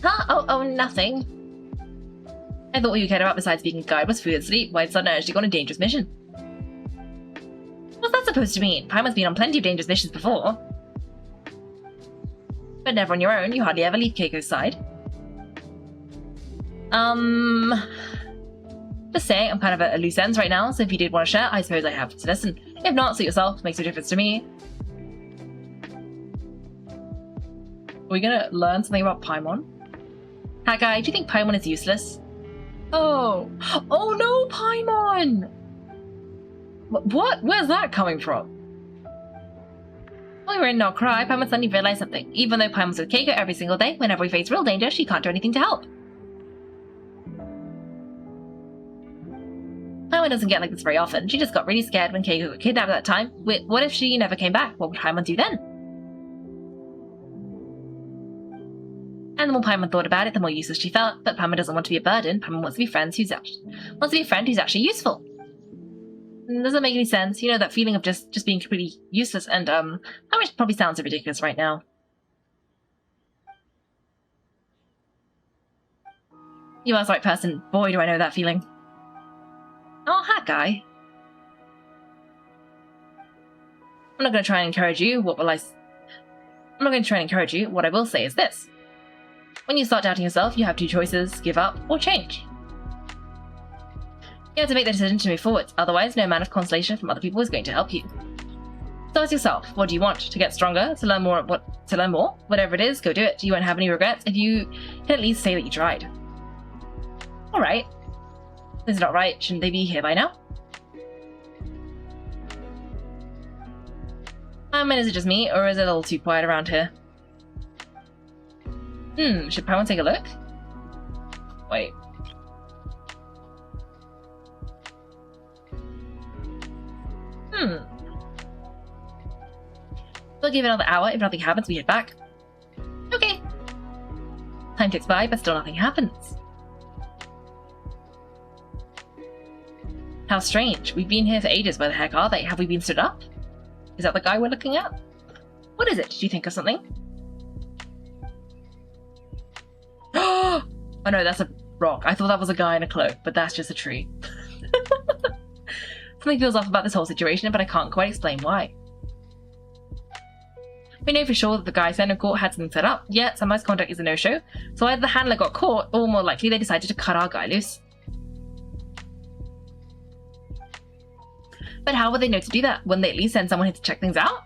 Huh? Oh, nothing. I thought what you cared about besides being a guide was food and sleep. Why sudden urge to go on a dangerous mission? What's that supposed to mean? Paimon's been on plenty of dangerous missions before. But never on your own. You hardly ever leave Kaiko's side. Just saying, I'm kind of at a loose ends right now, so if you did want to share, I suppose I have to listen. If not, suit yourself. Makes no difference to me. Are we gonna learn something about Paimon? Hat guy, do you think Paimon is useless? Oh no, Paimon! What? Where's that coming from? While we were in No Cry, Paimon suddenly realized something. Even though Paimon's with Kaiko every single day, whenever we face real danger, she can't do anything to help. Paimon doesn't get like this very often. She just got really scared when Kaiko got kidnapped at that time. What if she never came back? What would Paimon do then? And the more Paimon thought about it, the more useless she felt. But Paimon doesn't want to be a burden. Paimon wants to be a friend who's actually useful. It doesn't make any sense. You know, that feeling of just being completely useless. And Paimon probably sounds ridiculous right now. You asked the right person. Boy, do I know that feeling. Oh, hat guy. I'm not going to try and encourage you. What I will say is this. When you start doubting yourself, you have two choices: give up or change. You have to make the decision to move forward. Otherwise, no amount of consolation from other people is going to help you. So ask yourself, what do you want? To get stronger? To learn more? Whatever it is, go do it. You won't have any regrets if you can at least say that you tried. Alright. This is not right. Shouldn't they be here by now? Is it just me, or is it a little too quiet around here? Should Paimon take a look? Wait. We'll give it another hour. If nothing happens, we head back. Okay. Time ticks by, but still nothing happens. How strange. We've been here for ages. Where the heck are they? Have we been stood up? Is that the guy we're looking at? What is it? Did you think of something? Oh no, that's a rock. I thought that was a guy in a cloak, but that's just a tree. Something feels off about this whole situation, but I can't quite explain why. We know for sure that the guy sent in court had something set up, yet Samai's contact is a no-show, so either the handler got caught, or more likely they decided to cut our guy loose. But how would they know to do that? Wouldn't they at least send someone here to check things out?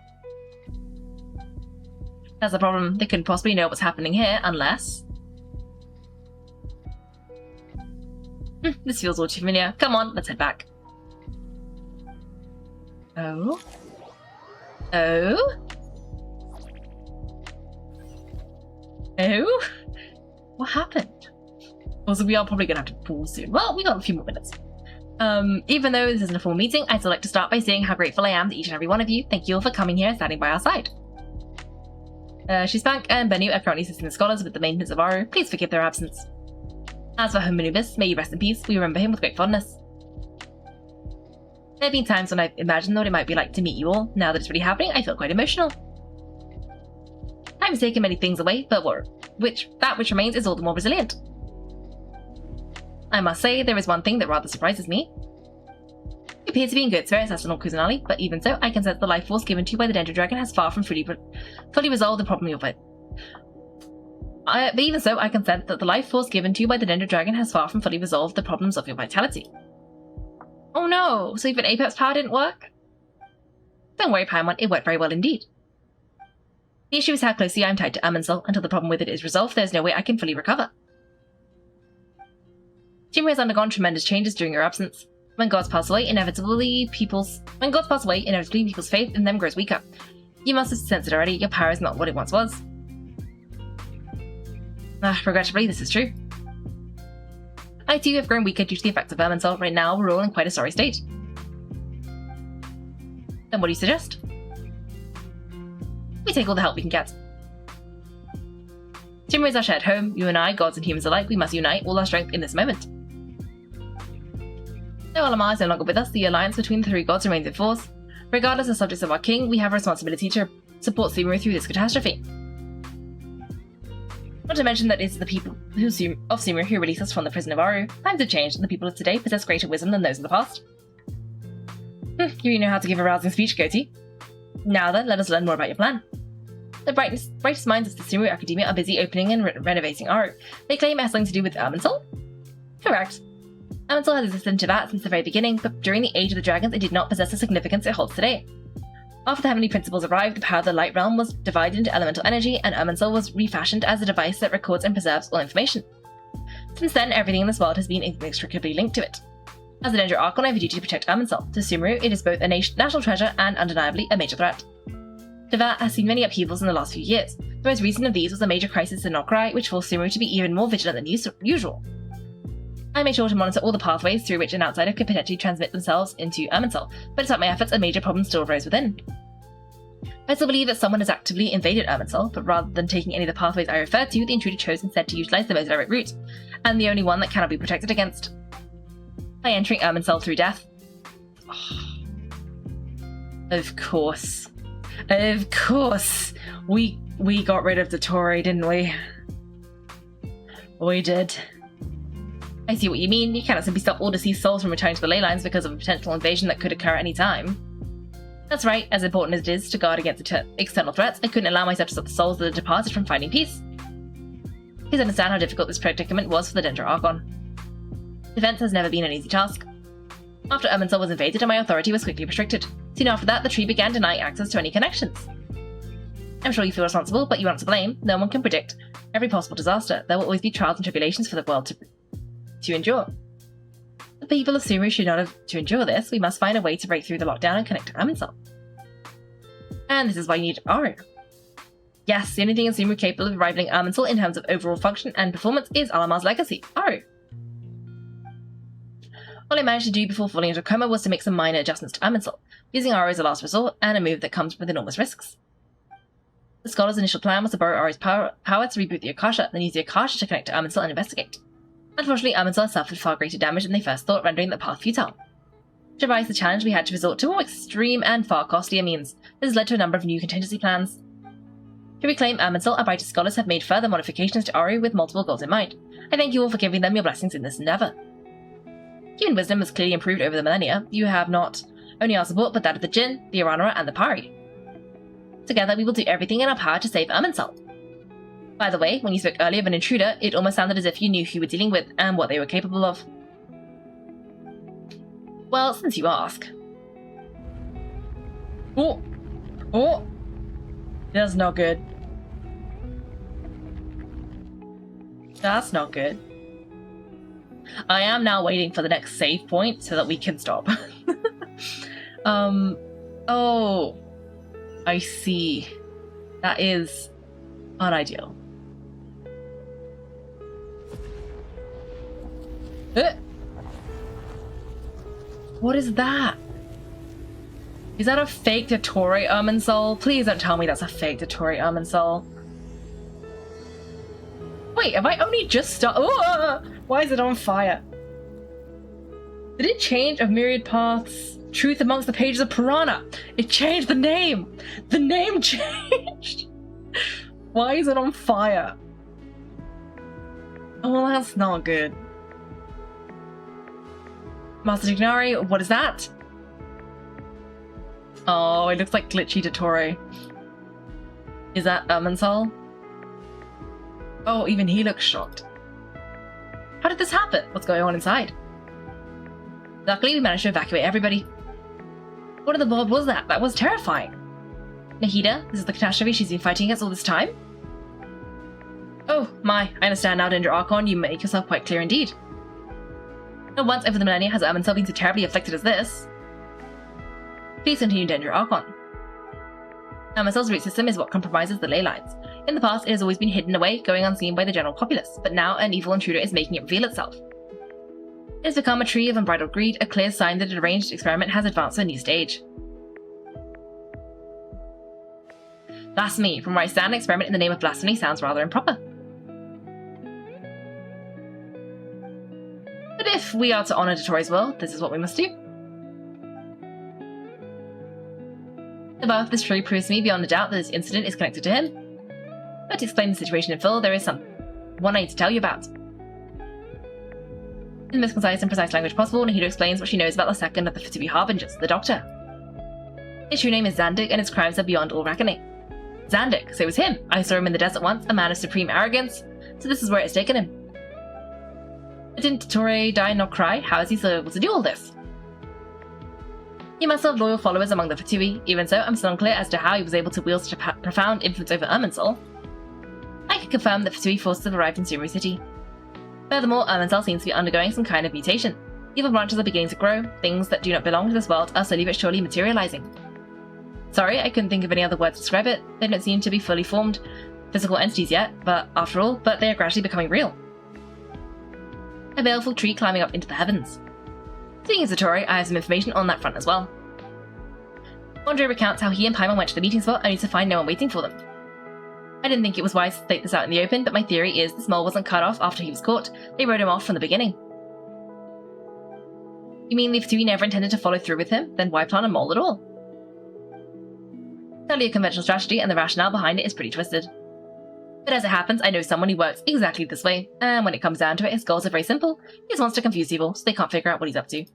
That's the problem. They couldn't possibly know what's happening here, unless... this feels all too familiar. Come on, let's head back. Oh? Oh? Oh? What happened? Also, we are probably going to have to pause soon. Well, we got a few more minutes. Even though this isn't a full meeting, I'd still like to start by saying how grateful I am to each and every one of you. Thank you all for coming here and standing by our side. Shispank and Bennu are currently assisting the scholars with the maintenance of Aaru. Please forgive their absence. As for Homunubis, may you rest in peace. We remember him with great fondness. There have been times when I've imagined what it might be like to meet you all. Now that it's really happening, I feel quite emotional. Time has taken many things away, but that which remains is all the more resilient. I must say, there is one thing that rather surprises me. You appear to be in good spirits, Astronaut Kusanali, but even so, I can sense the life force given to you by the Dendro Dragon has far from fully resolved the problem you're but even so, I can sense that the life force given to you by the Dendro Dragon has far from fully resolved the problems of your vitality. Oh no, so even Apex power didn't work? Don't worry, Paimon, it worked very well indeed. The issue is how closely I am tied to Irminsul. Until the problem with it is resolved, there is no way I can fully recover. Shimmer has undergone tremendous changes during your absence. When gods pass away, inevitably people's faith in them grows weaker. You must have sensed it already, your power is not what it once was. Regrettably, this is true. I too have grown weaker due to the effects of Irminsul. Right now, we're all in quite a sorry state. Then what do you suggest? We take all the help we can get. Shimmer is our shared home. You and I, gods and humans alike, we must unite all our strength in this moment. Though Alamar is no longer with us, the alliance between the three gods remains in force. Regardless of subjects of our king, we have a responsibility to support Sumeru through this catastrophe. Not to mention that it is the people of Sumeru who released us from the prison of Aaru. Times have changed, and the people of today possess greater wisdom than those of the past. You know how to give a rousing speech, Goatee. Now then, let us learn more about your plan. The brightest minds of the Sumeru Academia are busy opening and renovating Aaru. They claim it has something to do with Irminsul? Correct. Irminsul has existed in Teyvat since the very beginning, but during the Age of the Dragons it did not possess the significance it holds today. After the Heavenly Principles arrived, the power of the Light Realm was divided into elemental energy, and Irminsul was refashioned as a device that records and preserves all information. Since then, everything in this world has been inextricably linked to it. As the Dendro Archon, I have a duty to protect Irminsul. To Sumeru, it is both a national treasure and, undeniably, a major threat. Teyvat has seen many upheavals in the last few years. The most recent of these was a major crisis in Nokrai, which forced Sumeru to be even more vigilant than usual. I made sure to monitor all the pathways through which an outsider could potentially transmit themselves into Irminsul, but despite my efforts, a major problem still arose within. I still believe that someone has actively invaded Irminsul, but rather than taking any of the pathways I referred to, the intruder chose instead to utilize the most direct route, and the only one that cannot be protected against. By entering Irminsul through death. Oh. Of course. Of course! We got rid of the Torii, didn't we? We did. I see what you mean. You cannot simply stop all deceased souls from returning to the ley lines because of a potential invasion that could occur at any time. That's right, as important as it is to guard against external threats, I couldn't allow myself to stop the souls that had departed from finding peace. Please understand how difficult this predicament was for the Dendro Archon. Defense has never been an easy task. After Irminsul was invaded and my authority was quickly restricted. Soon after that, the tree began denying access to any connections. I'm sure you feel responsible, but you aren't to blame. No one can predict every possible disaster. There will always be trials and tribulations for the world to endure. The people of Sumeru should not have to endure this. We must find a way to break through the lockdown and connect to Irminsul. And this is why you need Aaru. Yes, the only thing in Sumeru capable of rivaling Irminsul in terms of overall function and performance is Alamar's legacy, Aaru. All I managed to do before falling into a coma was to make some minor adjustments to Irminsul, using Aaru as a last resort and a move that comes with enormous risks. The scholar's initial plan was to borrow Aaru's power to reboot the Akasha, then use the Akasha to connect to Irminsul and investigate. Unfortunately, Irminsul suffered far greater damage than they first thought, rendering the path futile. To rise the challenge, we had to resort to more extreme and far costlier means. This has led to a number of new contingency plans. To reclaim Irminsul, our brightest scholars have made further modifications to Aaru with multiple goals in mind. I thank you all for giving them your blessings in this endeavour. Human wisdom has clearly improved over the millennia. You have not only our support, but that of the Jinn, the Aranara, and the Pari. Together, we will do everything in our power to save Irminsul. By the way, when you spoke earlier of an intruder, it almost sounded as if you knew who you were dealing with and what they were capable of. Well, since you ask. Oh! Oh! That's not good. That's not good. I am now waiting for the next save point so that we can stop. Oh. I see. That is unideal. What is that? Is that a fake Dotori Irminsul? Please don't tell me that's a fake Dotori Irminsul. Wait, have I only just started? Why is it on fire? Did it change of myriad paths? Truth amongst the pages of Piranha. It changed the name. The name changed. Why is it on fire? Oh, well, that's not good. Master Dignari, what is that? Oh, it looks like glitchy Dotori. Is that Irminsul? Oh, even he looks shocked. How did this happen? What's going on inside? Luckily, we managed to evacuate everybody. What in the blob was that? That was terrifying. Nahida, this is the catastrophe she's been fighting against all this time? Oh, my, I understand now, Danger Archon, you make yourself quite clear indeed. Not once over the millennia has Irminsul been so terribly afflicted as this. Please continue, Danger Archon. Irminsul's root system is what compromises the ley lines. In the past, it has always been hidden away, going unseen by the general populace, but now an evil intruder is making it reveal itself. It has become a tree of unbridled greed, a clear sign that an arranged experiment has advanced to a new stage. Blasphemy. From where I stand, an experiment in the name of blasphemy sounds rather improper. But if we are to honor Dotori's will, this is what we must do. Above, this tree proves to me beyond a doubt that this incident is connected to him. But to explain the situation in full, there is one I need to tell you about. In the most concise and precise language possible, Nahida explains what she knows about the second of the Fatui Harbingers, the Doctor. His true name is Zandig, and his crimes are beyond all reckoning. Zandig, so it was him. I saw him in the desert once, a man of supreme arrogance, so this is where it's taken him. But didn't Dotori die nor cry? How is he so able to do all this? He must have loyal followers among the Fatui. Even so, I'm still unclear as to how he was able to wield such a profound influence over Irminsul. I can confirm that Fatui forces have arrived in Sumeru City. Furthermore, Irminsul seems to be undergoing some kind of mutation. Evil branches are beginning to grow, things that do not belong to this world are slowly but surely materializing. Sorry, I couldn't think of any other word to describe it. They don't seem to be fully formed physical entities yet, but they are gradually becoming real. A baleful tree climbing up into the heavens. Speaking of Dotori, I have some information on that front as well. Andre recounts how he and Paimon went to the meeting spot only to find no one waiting for them. I didn't think it was wise to state this out in the open, but my theory is this mole wasn't cut off after he was caught. They wrote him off from the beginning. You mean the Fatui never intended to follow through with him? Then why plant a mole at all? Totally a conventional strategy, and the rationale behind it is pretty twisted. But as it happens, I know someone who works exactly this way, and when it comes down to it, his goals are very simple. He just wants to confuse people, so they can't figure out what he's up to.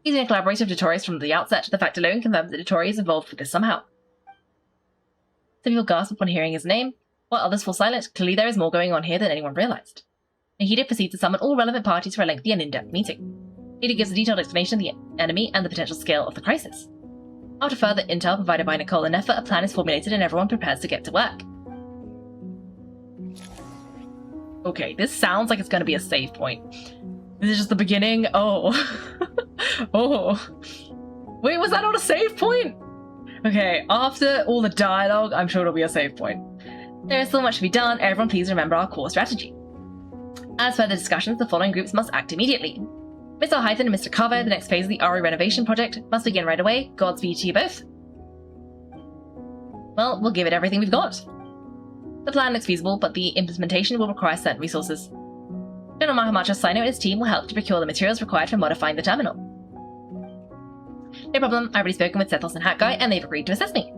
He's been a collaborator with Dotori's from the outset. The fact alone confirms that Dotori is involved with this somehow. Some people gasp upon hearing his name, while others fall silent. Clearly there is more going on here than anyone realized. Nahida proceeds to summon all relevant parties for a lengthy and in-depth meeting. Nahida gives a detailed explanation of the enemy and the potential scale of the crisis. After further intel provided by Nicole and Nefa, a plan is formulated and everyone prepares to get to work. Okay, this sounds like it's going to be a save point. This is just the beginning? Oh. Oh. Wait, was that not a save point? Okay, after all the dialogue, I'm sure it'll be a save point. There is still much to be done. Everyone please remember our core strategy. As further discussions, the following groups must act immediately. Mr. Alhaitham and Mr. Kaveh, the next phase of the Aaru renovation project, must begin right away. Godspeed to you both. Well, we'll give it everything we've got. The plan looks feasible, but the implementation will require certain resources. General Mahamacho Sino and his team will help to procure the materials required for modifying the terminal. No problem, I've already spoken with Sethos and Hat Guy, and they've agreed to assist me.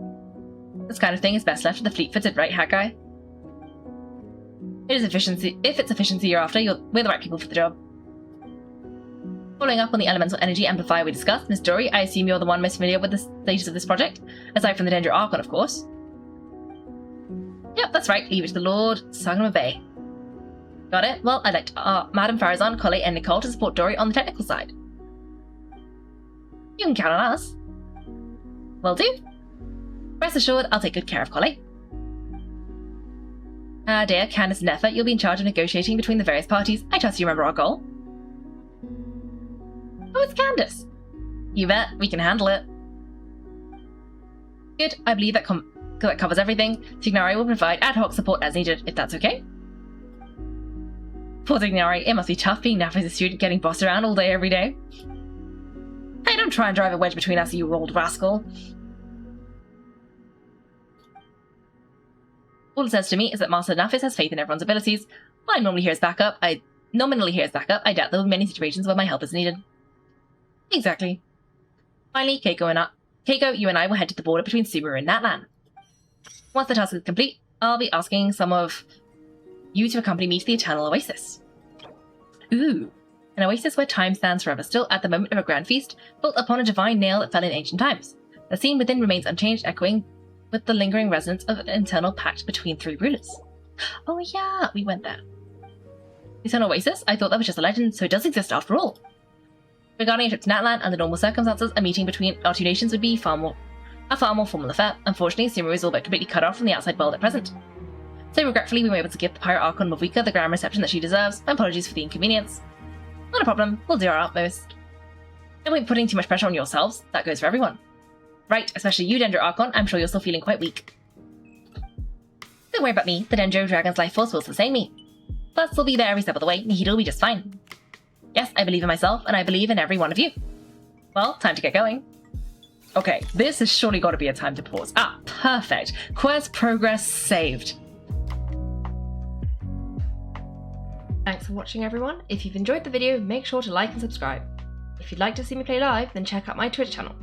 This kind of thing is best left to the fleet-footed, right, Hat Guy? It is efficiency. If it's efficiency you're after, we're the right people for the job. Following up on the elemental energy amplifier we discussed, Miss Dory, I assume you're the one most familiar with the status of this project, aside from the Danger Archon, of course. Yep, that's right. Leave it to the Lord. Sagam Bay. Got it? Well, I'd like Madame Farazan, Colley, and Nicole to support Dory on the technical side. You can count on us. Will do. Rest assured, I'll take good care of Colley. Dear Candace and Nefa, you'll be in charge of negotiating between the various parties. I trust you remember our goal. Oh, it's Candace. You bet, we can handle it. Good, I believe that covers everything. Tignari will provide ad hoc support as needed, if that's okay. Poor Dignari, it must be tough being Nafi's a student getting bossed around all day every day. Hey, don't try and drive a wedge between us, you old rascal. All it says to me is that Master Nafis has faith in everyone's abilities. While I'm nominally here as backup, I doubt there will be many situations where my help is needed. Exactly. Finally, Kaiko, you and I will head to the border between Sumeru and Natlan. Once the task is complete, I'll be asking some of you to accompany me to the Eternal Oasis. Ooh, an oasis where time stands forever still at the moment of a grand feast, built upon a divine nail that fell in ancient times. The scene within remains unchanged, echoing with the lingering resonance of an internal pact between three rulers. Oh yeah, we went there. The Eternal Oasis? I thought that was just a legend, so it does exist after all. Regarding a trip to Natlan, under normal circumstances, a meeting between our two nations would be a far more formal affair. Unfortunately, Sumeru is all but completely cut off from the outside world at present. So regretfully, we were able to give the Pirate Archon Mavika the grand reception that she deserves. My apologies for the inconvenience. Not a problem, we'll do our utmost. Don't be putting too much pressure on yourselves, that goes for everyone. Right, especially you, Dendro Archon, I'm sure you're still feeling quite weak. Don't worry about me, the Dendro Dragon's life force will sustain me. Plus, we'll be there every step of the way, Nahida will be just fine. Yes, I believe in myself, and I believe in every one of you. Well, time to get going. Okay, this has surely got to be a time to pause. Ah, perfect. Quest progress saved. Thanks for watching, everyone. If you've enjoyed the video, make sure to like and subscribe. If you'd like to see me play live, then check out my Twitch channel.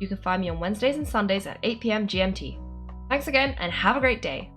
You can find me on Wednesdays and Sundays at 8 PM GMT. Thanks again, and have a great day.